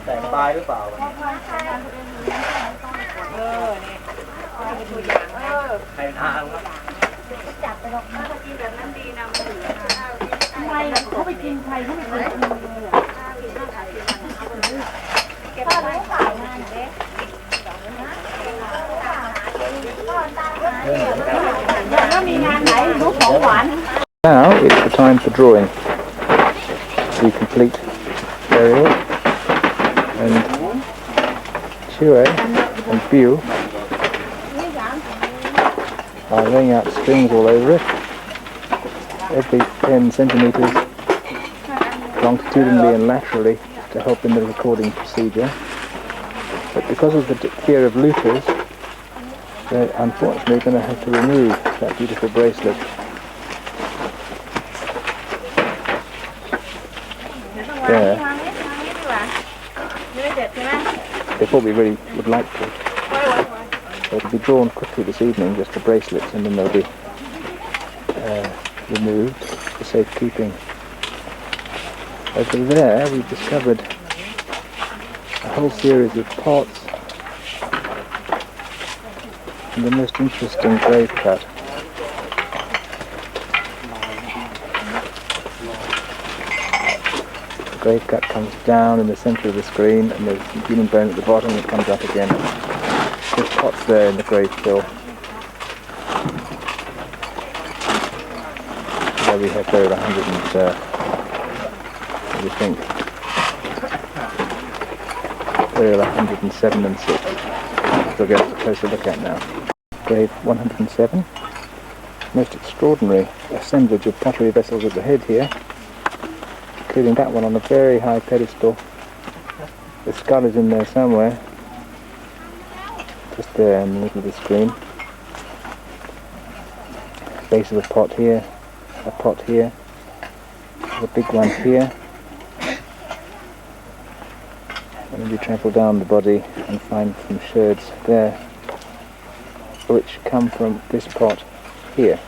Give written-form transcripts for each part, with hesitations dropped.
แต่สบายหรือเปล่าใครทางครับจับไปหรอกถ้ากินแบบนั้นดีนะมันเหลือทำไมเขาไปกินไทยเขาไม่เคยกินเลยอ่ะพ่อรู้ฝ่ายงานเด็กแล้วมีงานไหนรู้ของหวาน Now it's the time for drawing the complete burial, and Chue and Biu are laying out strings all over it, every 10 centimetres longitudinally and laterally to help in the recording procedure. But because of the fear of looters, they're unfortunately going to have to remove that beautiful bracelet. There. They probably really would like to. So it'll be drawn quickly this evening, just the bracelets, and then they'll be removed for safekeeping. Over there we've discovered a whole series of pots and the most interesting grave cut. The grave cut comes down in the centre of the screen, and there's some human bone at the bottom that comes up again. There's pots there in the grave fill. There we have over 100 and what do you think? Burial 107 and 6. We'll get a closer look at now. Grave 107. Most extraordinary assemblage of pottery vessels at the head here, including that one on a very high pedestal. The skull is in there somewhere, just there in the middle of the screen. Base of a pot here, a pot here, a big one here. And then we travel down the body and find some sherds there, which come from this pot here.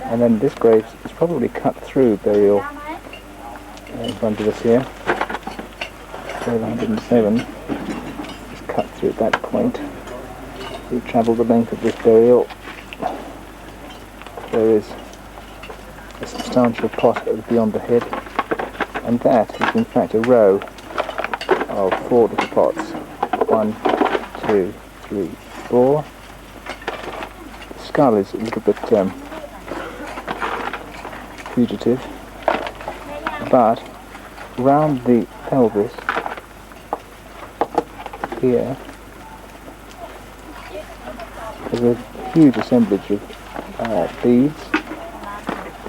And then this grave is probably cut through burial in front of us here. Grave 107 is cut through at that point. We travel the length of this burial. There is a substantial pot beyond the head, and that is in fact a row of 4 little pots. 1, 2, 3, 4. The skull is a little bit fugitive, but round the pelvis here is a huge assemblage of beads,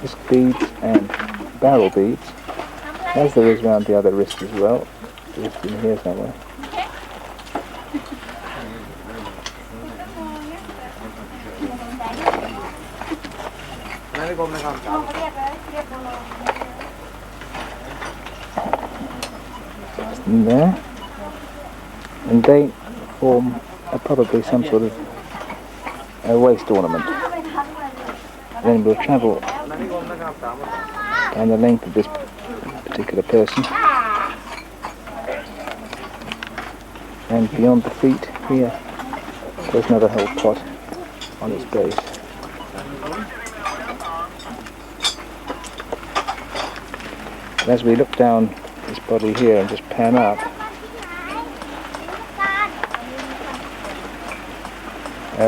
disc beads and barrel beads, as there is round the other wrist as well. Just in here somewhere. Just in there, and they form probably some sort of a waist ornament. Then we'll travel down the length of this particular person. And beyond the feet here, there's another whole pot on its base. And as we look down this body here and just pan up,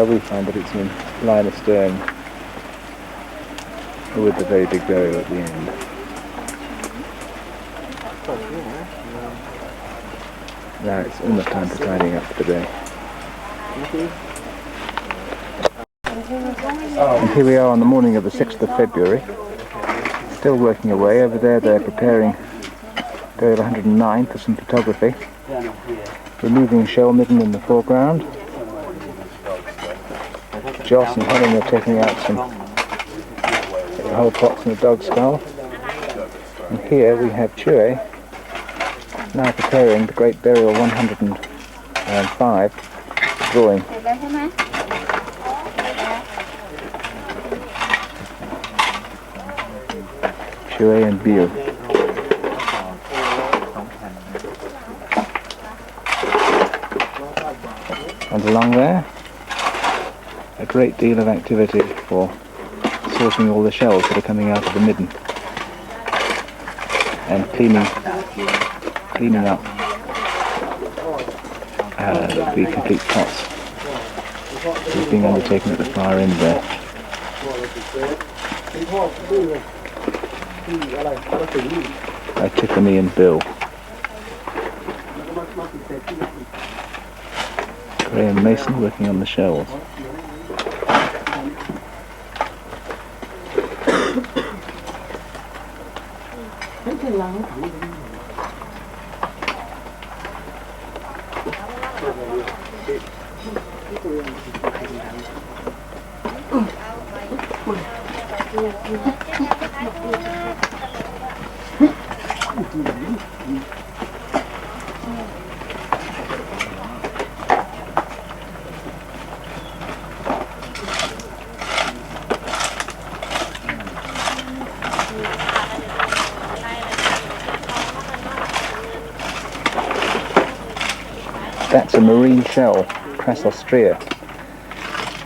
we find that it's in line astern with a very big burial at the end. Now it's almost time for tidying up for the day. And here we are on the morning of the 6th of February, still working away. Over there they're preparing burial 109 for some photography, removing shell midden in the foreground. Joss and Helen are taking out some whole pots and a dog skull. And here we have Chue now preparing the great burial 105 drawing. Shui and Biu. And along there, a great deal of activity for sorting all the shells that are coming out of the midden and cleaning up the complete pots. This is being undertaken at the far end there. By Tiffany and Bill. Graham Mason working on the shells. That's a marine shell, Crassostrea,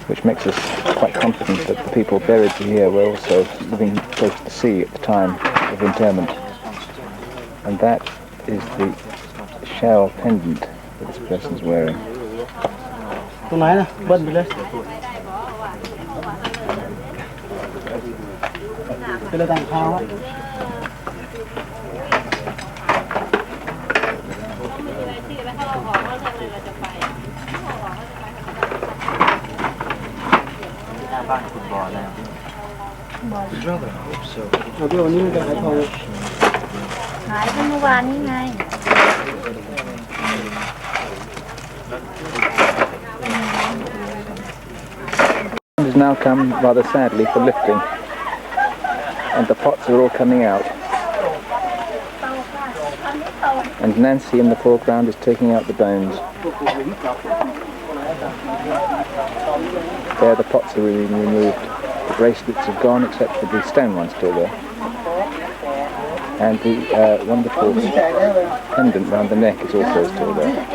which makes us quite confident that the people buried here were also living close to the sea at the time of interment. And that is the shell pendant that this person's wearing. Has now come rather sadly for lifting, and the pots are all coming out. And Nancy in the foreground is taking out the bones. There the pots are being removed. The bracelets have gone except for the stone one still there. And the wonderful pendant round the neck is also still there.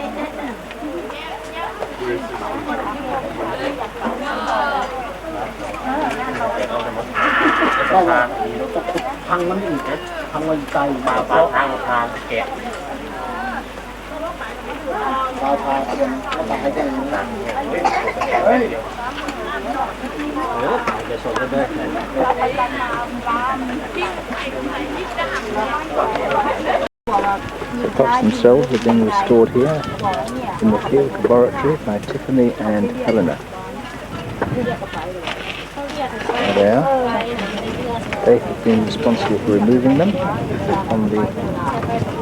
The pots themselves are being restored here in the field laboratory by Tiffany and Helena. There they are. They have been responsible for removing them from the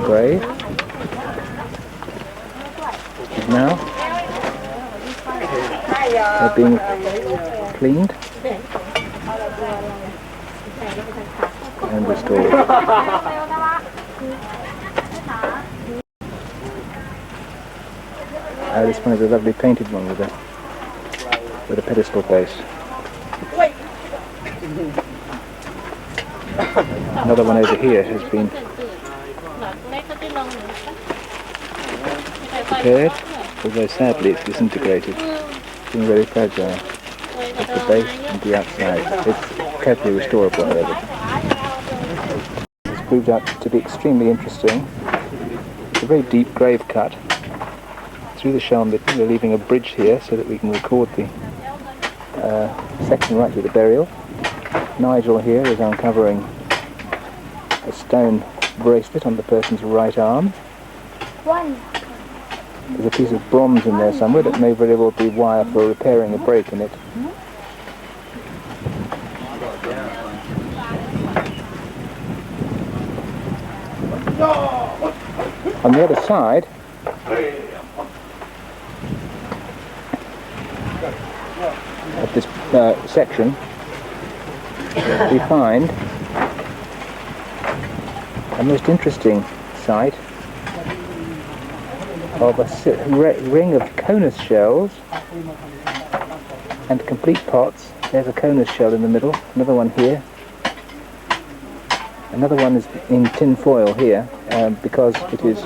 grave. And now they're being cleaned and restored. This one is a lovely painted one with a pedestal base. Another one over here has been prepared, although sadly it's disintegrated. It's been very fragile at the base and the outside. It's carefully restorable, however. It's proved out to be extremely interesting. It's a very deep grave cut through the shell midden. We're leaving a bridge here so that we can record the section right to the burial. Nigel here is uncovering a stone bracelet on the person's right arm. There's a piece of bronze in there somewhere that may very well be wire for repairing a break in it. On the other side, of this section, we find a most interesting sight of a ring of conus shells and complete pots. There's a conus shell in the middle, another one here, Another one is in tin foil here, because it is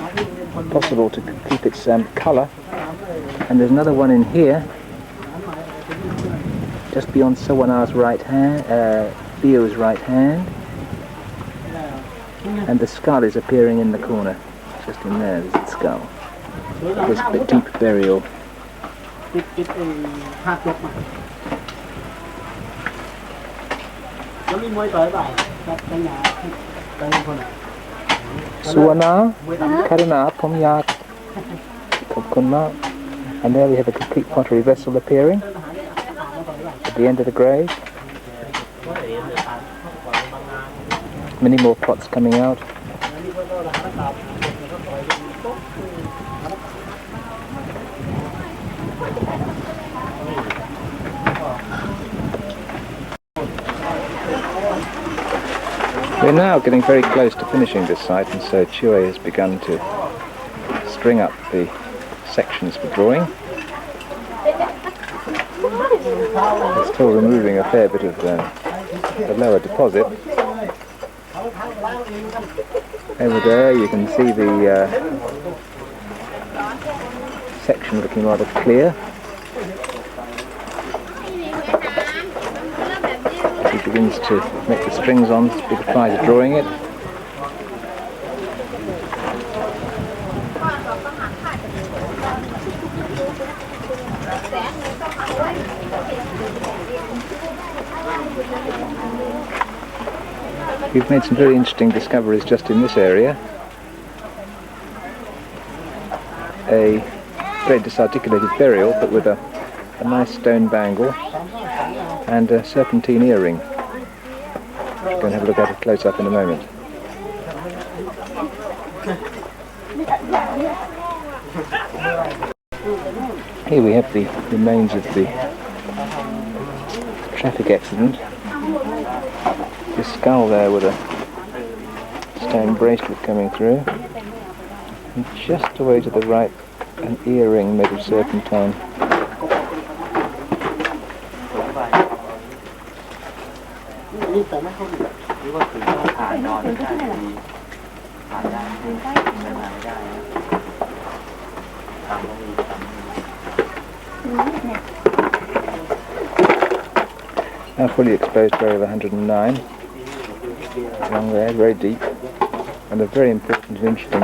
possible to keep its colour. And there's another one in here, just beyond Sawanar's right hand, Theo's right hand. And the skull is appearing in the corner. Just in there, there's the skull. This deep burial. Suwana, Karana, Pomyak, Kopkunma. And there we have a complete pottery vessel appearing at the end of the grave. Many more pots coming out. We're now getting very close to finishing this site, and so Chue has begun to string up the sections for drawing. He's still removing a fair bit of the lower deposit. Over there you can see the section looking rather clear. As he begins to make the strings on, big fly to drawing it. We've made some very interesting discoveries just in this area. A very disarticulated burial, but with a nice stone bangle and a serpentine earring. We're going to have a look at it close up in a moment. Here we have the remains of the traffic accident. The skull there with a stone bracelet coming through, and just away to the right an earring made of serpentine. Now fully exposed grave 109. Along there, very deep, and a very important and interesting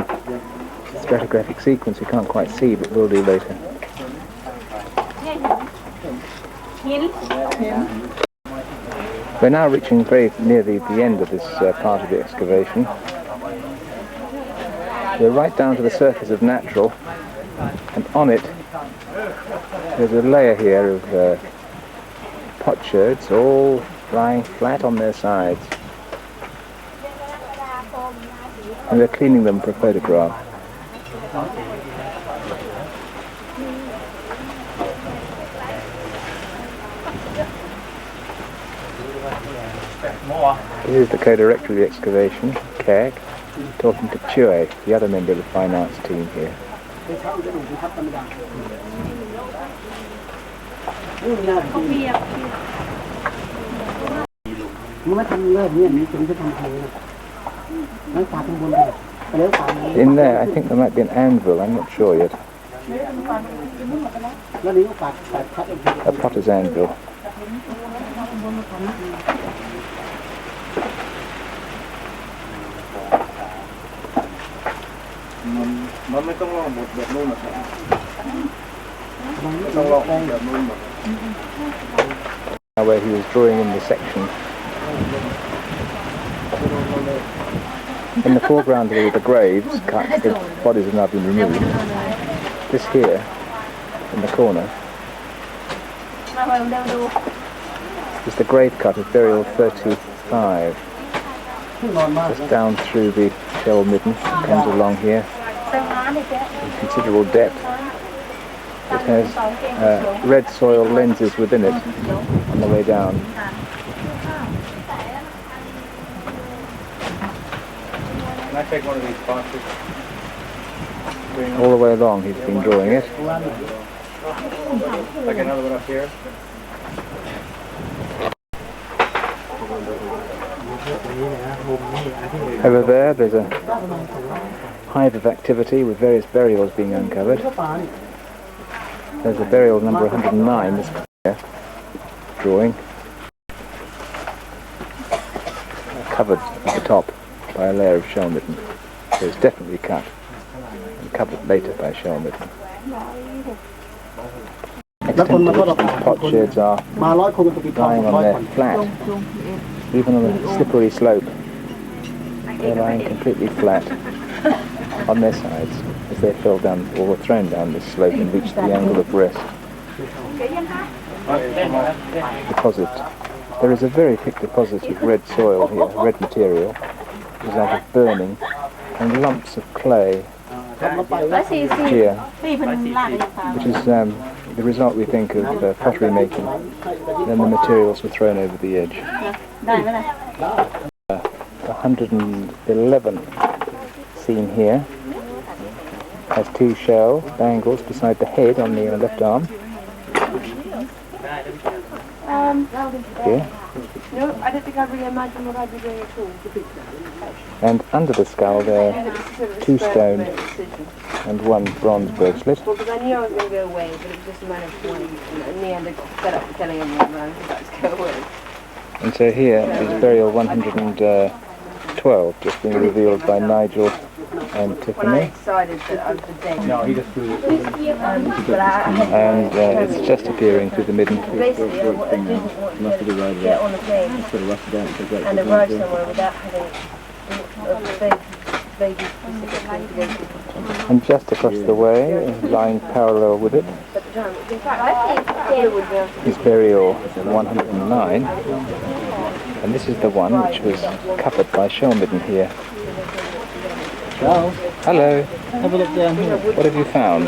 stratigraphic sequence we can't quite see, but we'll do later. We're now reaching very near the end of this part of the excavation. We're right down to the surface of natural, and on it there's a layer here of potsherds all lying flat on their sides. And we're cleaning them for a photograph. This is the co-director of the excavation, Kek, talking to Chue, the other member of the fine arts team here. In there, I think there might be an anvil, I'm not sure yet. A potter's anvil. Where he was drawing in the section. In the foreground there were the graves cut, the bodies have now been removed. This here, in the corner, is the grave cut of burial 35. Just down through the shell midden, comes along here, in considerable depth. It has red soil lenses within it on the way down. Can I take one of these boxes? All the way along he's been drawing it. Like another one up here. Over there's a hive of activity with various burials being uncovered. There's a burial number 109, this clear drawing, covered at the top by a layer of shell mitten. So it's definitely cut and covered later by shell mitten. Extent to which these potsherds are lying on their flat, even on a slippery slope. They're lying completely flat on their sides as they fell down or were thrown down this slope and reached the angle of rest. Deposit. There is a very thick deposit of red soil here, red material, which is out of burning, and lumps of clay here, which is the result, we think, of pottery making. Then the materials were thrown over the edge. 111 seen here has two shell dangles beside the head on the left arm. Here. No, I don't think I really imagine what I'd be doing at all. And under the skull there are two stone and one bronze bracelet. Well, because I knew I was going to go away, but it was just a matter of one. In the end, I got fed up with telling everyone I was about to go away. And so here is burial 112, just being revealed by Nigel and When I Tiffany. decided that I was the day. No, he just threw it. And it's just appearing through the midden. Basically, I didn't want to get on a plane and arrive somewhere without having a vaguely specific thing to go to. And just across the way, lying parallel with it, At the time, in fact, I think it would be is burial 109. And this is the one which was covered by shell midden here. Charles, Hello, have a look down here. what have you found?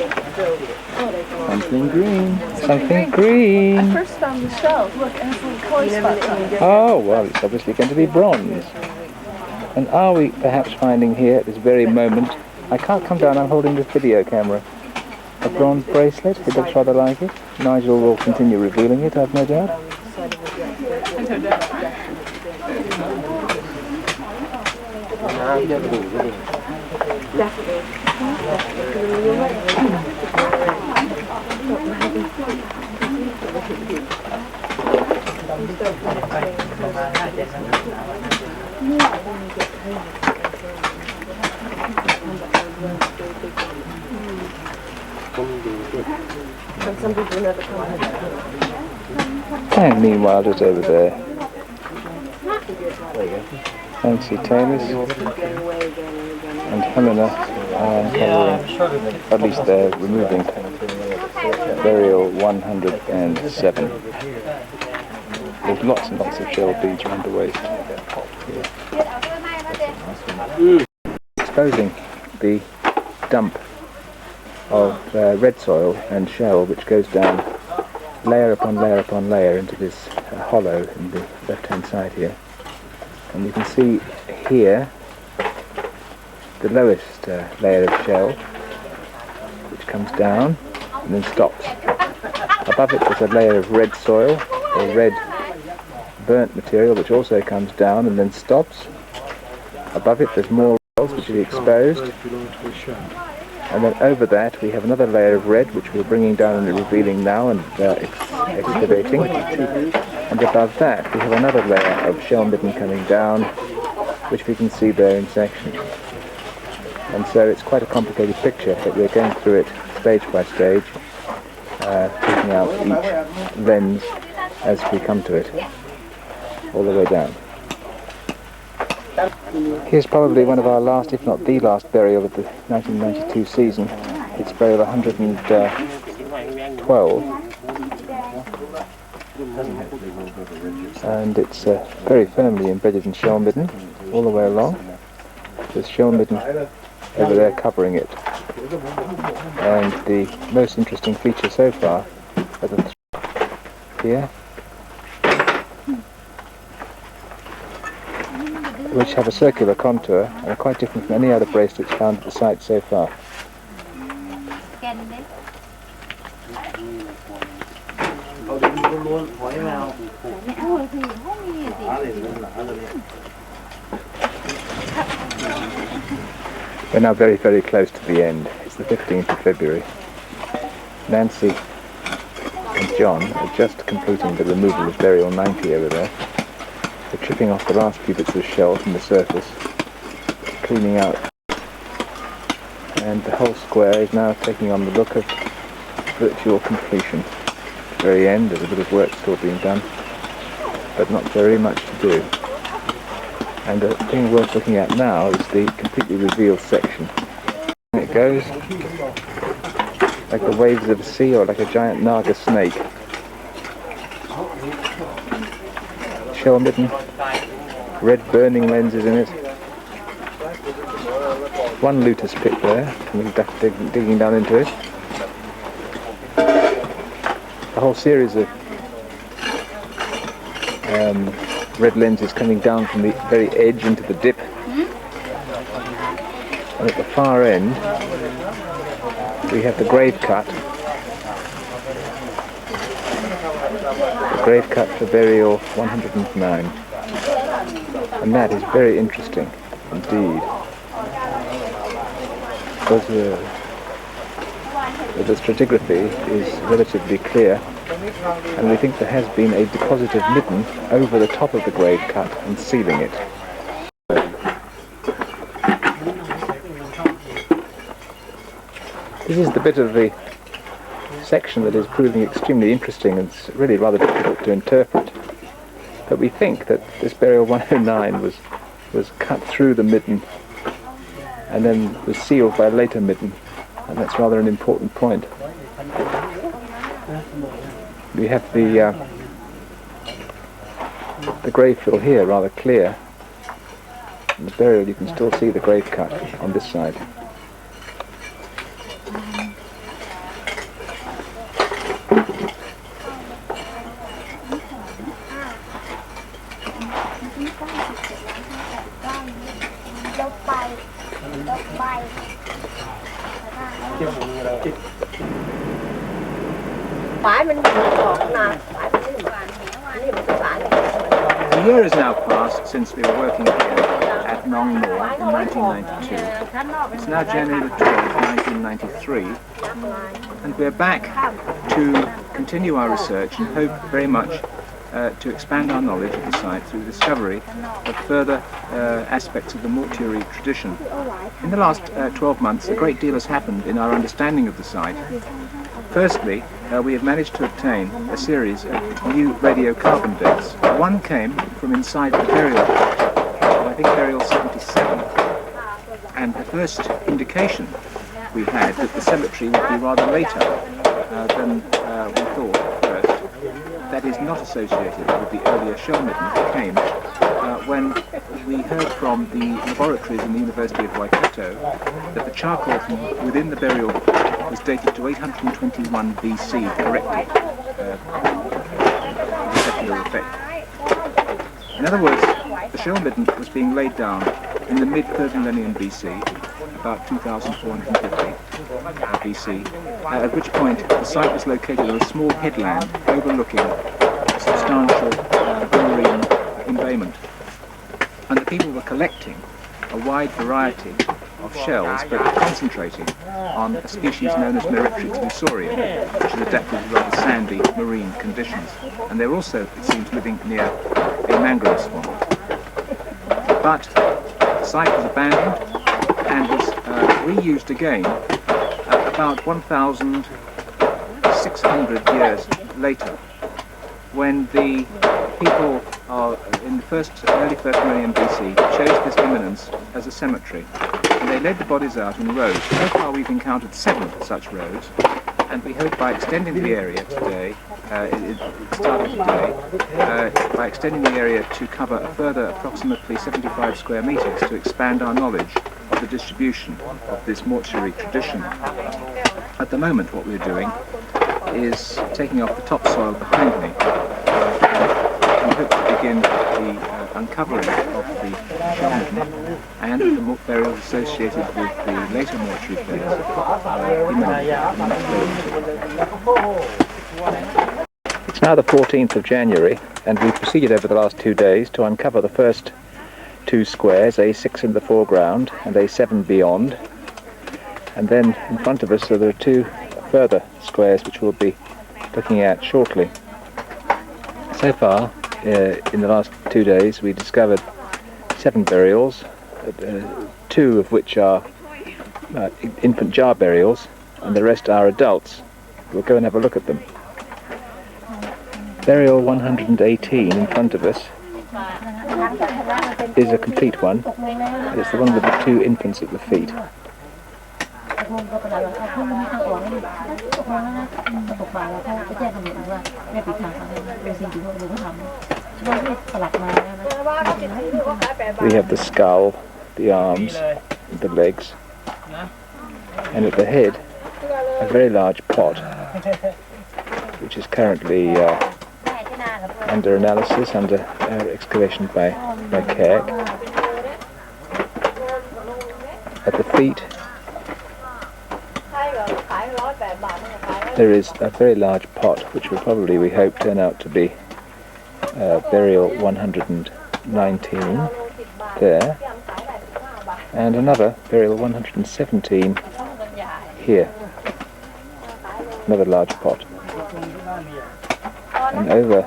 Something green. Something green. first found the shells. Look, it has little coins back. Oh, well, it's obviously going to be bronze. And are we perhaps finding here at this very moment, I can't come down, I'm holding this video camera, a bronze bracelet? It looks rather like it. Nigel will continue revealing it, I've no doubt. And some people never come. And meanwhile, just over there, Nancy Tamis and Helena covering, at least they're removing burial 107. There's lots and lots of shell beads around the waist. Exposing the dump of red soil and shell which goes down layer upon layer upon layer into this hollow in the left hand side here. And you can see here the lowest layer of shell which comes down and then stops. Above it there's a layer of red soil or red burnt material which also comes down and then stops. Above it there's more rolls which are exposed, and then over that we have another layer of red which we're bringing down and revealing now and excavating, and above that we have another layer of shell midden coming down which we can see there in section. And so it's quite a complicated picture, but we're going through it stage by stage, taking out each lens as we come to it, all the way down. Here's probably one of our last, if not the last, burial of the 1992 season. It's burial 112, and it's very firmly embedded in shell midden all the way along. There's shell midden over there covering it, and the most interesting feature so far are the here, which have a circular contour and are quite different from any other bracelets found at the site so far. We're now very, very close to the end. It's the 15th of February. Nancy and John are just completing the removal of burial 90 over there. They're chipping off the last few bits of shell from the surface, cleaning out, and the whole square is now taking on the look of virtual completion. At the very end, there's a bit of work still being done, but not very much to do. And the thing worth looking at now is the completely revealed section. It goes like the waves of the sea or like a giant naga snake. Shell midden, red burning lenses in it. One lotus pit there, digging down into it. A whole series of red lenses coming down from the very edge into the dip. And at the far end, we have the grave cut. The grave cut for burial 109. And that is very interesting indeed. Because the stratigraphy is relatively clear, and we think there has been a deposit of midden over the top of the grave cut and sealing it. This is the bit of the section that is proving extremely interesting and it's really rather difficult to interpret. But we think that this burial 109 was cut through the midden and then was sealed by later midden, and that's rather an important point. We have the grave fill here rather clear. In the burial you can still see the grave cut on this side. A year has now passed since we were working here at Nong Nor in 1992. It's now January the 12th, 1993, and we're back to continue our research and hope very much to expand our knowledge of the site through the discovery of further aspects of the mortuary tradition. In the last 12 months, a great deal has happened in our understanding of the site. Firstly, we have managed to obtain a series of new radiocarbon dates. One came from inside the burial plot, I think burial 77, and the first indication we had that the cemetery would be rather later than we thought at first. That is not associated with the earlier shell midden that came when we heard from the laboratories in the University of Waikato that the charcoal from within the burial was dated to 821 BC correctly, with secular effect. In other words, the shell midden was being laid down in the mid-3rd millennium BC, about 2450 BC, at which point the site was located on a small headland overlooking a substantial marine embayment. And the people were collecting a wide variety of shells, but concentrating on a species known as Meretrix musoria, which is adapted to rather sandy marine conditions. And they're also, it seems, living near a mangrove swamp. But the site was abandoned and was reused again about 1,600 years later, when the people in the early 1st millennium BC chose this eminence as a cemetery, and they led the bodies out in rows. So far we've encountered 7 such rows, and we hope by extending the area today, by extending the area to cover a further approximately 75 square metres to expand our knowledge of the distribution of this mortuary tradition. At the moment what we're doing is taking off the topsoil behind me. We hope to begin the uncovering of the shell midden and the burials associated with the later mortuary phase imminently in the next day. It's now the 14th of January, and we've proceeded over the last 2 days to uncover the first two squares, A6 in the foreground and A7 beyond. And then in front of us, so there are two further squares which we'll be looking at shortly. So far, in the last 2 days, we discovered 7 burials, 2 of which are infant jar burials, and the rest are adults. We'll go and have a look at them. Burial 118 in front of us is a complete one. It's the one with the 2 infants at the feet. We have the skull, the arms, the legs, and at the head a very large pot, which is currently under analysis, under excavation by Keck. At the feet there is a very large pot, which will probably, we hope, turn out to be burial 119 there, and another burial 117 here, another large pot. And over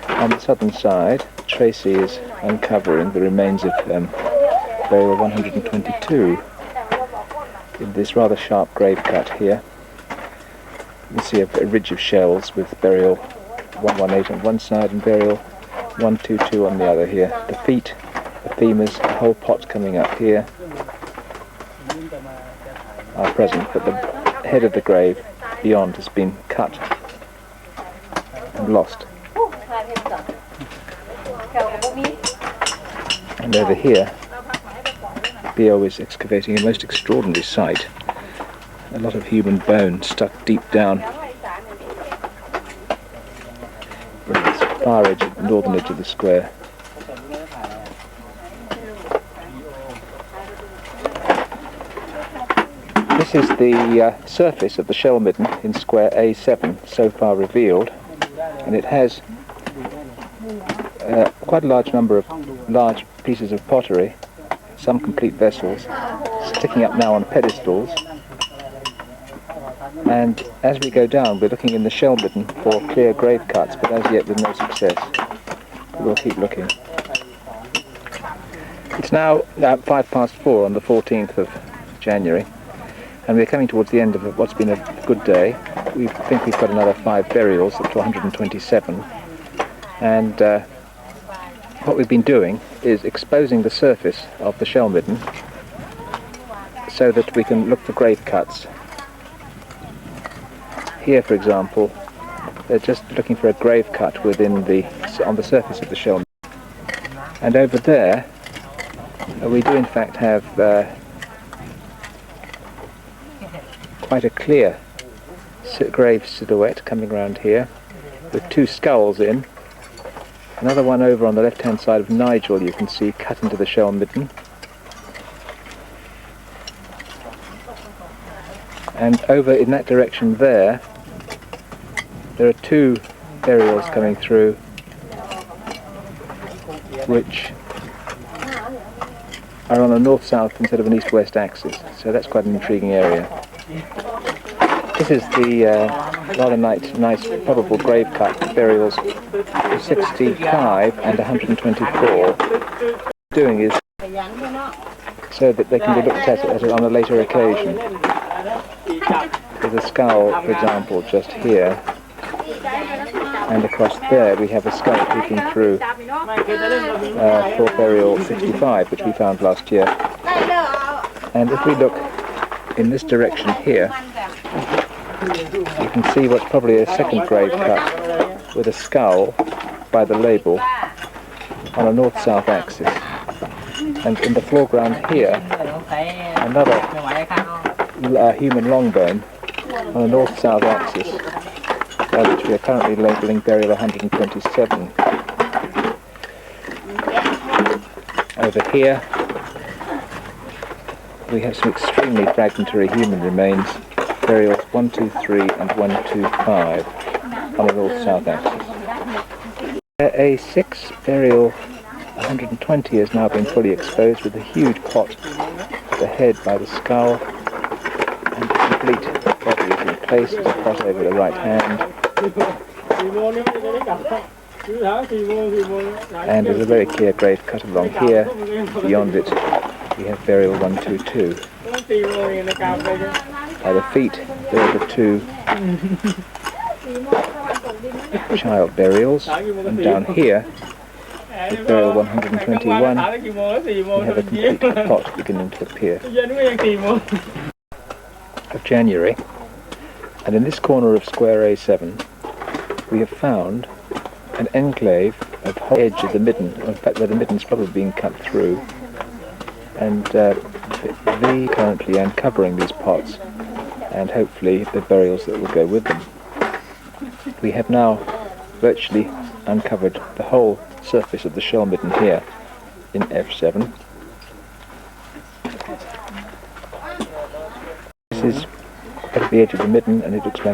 on the southern side, Tracy is uncovering the remains of burial 122 in this rather sharp grave cut here. You see a ridge of shells with burial 118 on one side and burial 122 on the other here. The feet, the femurs, the whole pot coming up here are present, but the head of the grave beyond has been cut and lost. And over here, B.O. is excavating a most extraordinary site. A lot of human bone stuck deep down in this far edge, the northern edge of the square. This is the surface of the shell midden in square A7 so far revealed, and it has quite a large number of large pieces of pottery, some complete vessels, sticking up now on pedestals. And as we go down, we're looking in the shell midden for clear grave cuts, but as yet with no success. We'll keep looking. It's now 4:05 on the 14th of January, and we're coming towards the end of what's been a good day. We think we've got another 5 burials up to 127, and what we've been doing is exposing the surface of the shell midden so that we can look for grave cuts. Here, for example, they're just looking for a grave cut on the surface of the shell midden. And over there, we do in fact have quite a clear grave silhouette coming around here, with 2 skulls in. Another one over on the left-hand side of Nigel, you can see, cut into the shell midden. And over in that direction there are 2 burials coming through, which are on a north-south instead of an east-west axis. So that's quite an intriguing area. This is the rather nice probable grave cut for burials 65 and 124. What they're doing is so that they can be looked at on a later occasion. There's a skull, for example, just here, and across there we have a skull peeking through for burial 65, which we found last year. And if we look in this direction here, you can see what's probably a second grave cut with a skull by the label on a north-south axis. And in the foreground here, another human long bone on a north-south axis, which we are currently labelling burial 127. Over here, we have some extremely fragmentary human remains, burials 123 and 125 on a north-south axis. A6 burial 120 has now been fully exposed with a huge pot at the head by the skull, and the complete body is in place as a pot over the right hand. And there's a very clear grave cut along here. Beyond it we have burial 122. By the feet there are the two child burials, and down here with burial 121 we have a complete pot beginning to appear. Of January, and in this corner of square A7 we have found an enclave of whole edge of the midden, in fact where the midden's probably been cut through, and V currently uncovering these pots and hopefully the burials that will go with them. We have now virtually uncovered the whole surface of the shell midden here in F7. This is at the edge of the midden, and it looks like